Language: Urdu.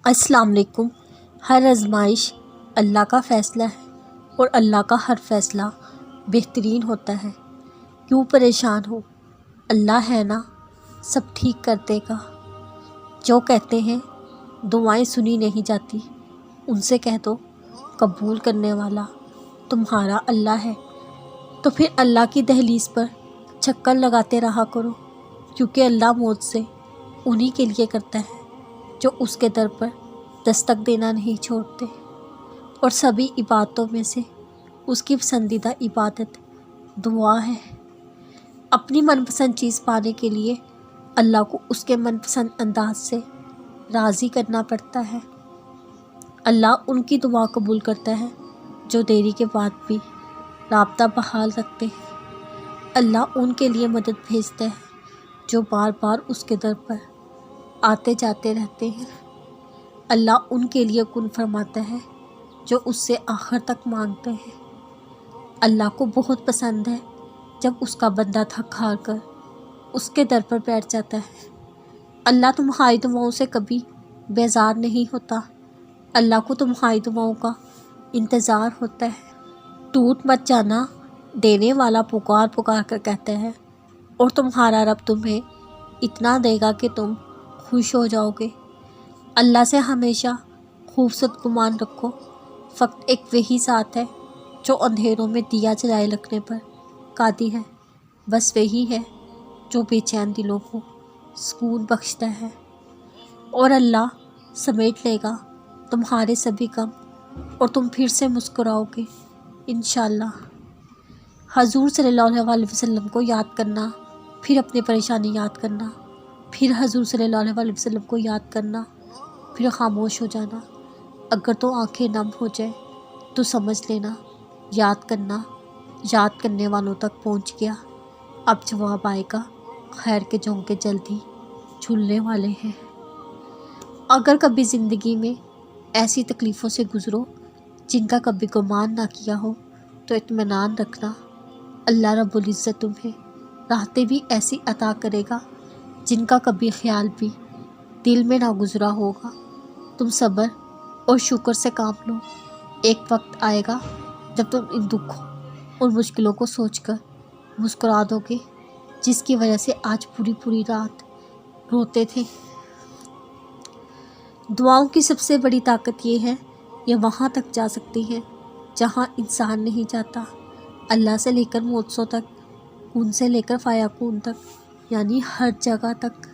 السلام علیکم۔ ہر آزمائش اللہ کا فیصلہ ہے اور اللہ کا ہر فیصلہ بہترین ہوتا ہے۔ کیوں پریشان ہو، اللہ ہے نا، سب ٹھیک کر دے گا۔ جو کہتے ہیں دعائیں سنی نہیں جاتی، ان سے کہہ دو قبول کرنے والا تمہارا اللہ ہے۔ تو پھر اللہ کی دہلیز پر چکر لگاتے رہا کرو، کیونکہ اللہ موت سے انہی کے لیے کرتا ہے جو اس کے در پر دستک دینا نہیں چھوڑتے۔ اور سبھی عبادتوں میں سے اس کی پسندیدہ عبادت دعا ہے۔ اپنی من پسند چیز پانے کے لیے اللہ کو اس کے من پسند انداز سے راضی کرنا پڑتا ہے۔ اللہ ان کی دعا قبول کرتا ہے جو دیری کے بعد بھی رابطہ بحال رکھتے ہیں۔ اللہ ان کے لیے مدد بھیجتا ہے جو بار بار اس کے در پر آتے جاتے رہتے ہیں۔ اللہ ان کے لیے کن فرماتا ہے جو اس سے آخر تک مانگتے ہیں۔ اللہ کو بہت پسند ہے جب اس کا بندہ تھک ہار کر اس کے در پر بیٹھ جاتا ہے۔ اللہ تمہاری دعاؤں سے کبھی بیزار نہیں ہوتا۔ اللہ کو تمہاری دعاؤں کا انتظار ہوتا ہے۔ ٹوٹ مت جانا، دینے والا پکار پکار کر کہتا ہے، اور تمہارا رب تمہیں اتنا دے گا کہ تم خوش ہو جاؤ گے۔ اللہ سے ہمیشہ خوبصورت گمان رکھو۔ فقط ایک وہی ذات ہے جو اندھیروں میں دیا جلائے رکھنے پر قادر ہے۔ بس وہی ہے جو بے چین دلوں کو سکون بخشتا ہے، اور اللہ سمیٹ لے گا تمہارے سبھی غم، اور تم پھر سے مسکراؤ گے انشاءاللہ۔ حضور صلی اللہ علیہ وسلم کو یاد کرنا، پھر اپنی پریشانی یاد کرنا، پھر حضور صلی اللہ علیہ وسلم کو یاد کرنا، پھر خاموش ہو جانا۔ اگر تو آنکھیں نم ہو جائے تو سمجھ لینا یاد کرنا یاد کرنے والوں تک پہنچ گیا۔ اب جواب آئے گا، خیر کے جھونکے جلد ہی جھولنے والے ہیں۔ اگر کبھی زندگی میں ایسی تکلیفوں سے گزرو جن کا کبھی گمان نہ کیا ہو، تو اطمینان رکھنا، اللہ رب العزت تمہیں راحتیں بھی ایسی عطا کرے گا جن کا کبھی خیال بھی دل میں نہ گزرا ہوگا۔ تم صبر اور شکر سے کام لو۔ ایک وقت آئے گا جب تم ان دکھوں اور مشکلوں کو سوچ کر مسکرا دو گے، جس کی وجہ سے آج پوری پوری رات روتے تھے۔ دعاؤں کی سب سے بڑی طاقت یہ ہے، یہ وہاں تک جا سکتی ہیں جہاں انسان نہیں جاتا۔ اللہ سے لے کر موت تک، کون سے لے کر فیکون تک، یعنی ہر جگہ تک۔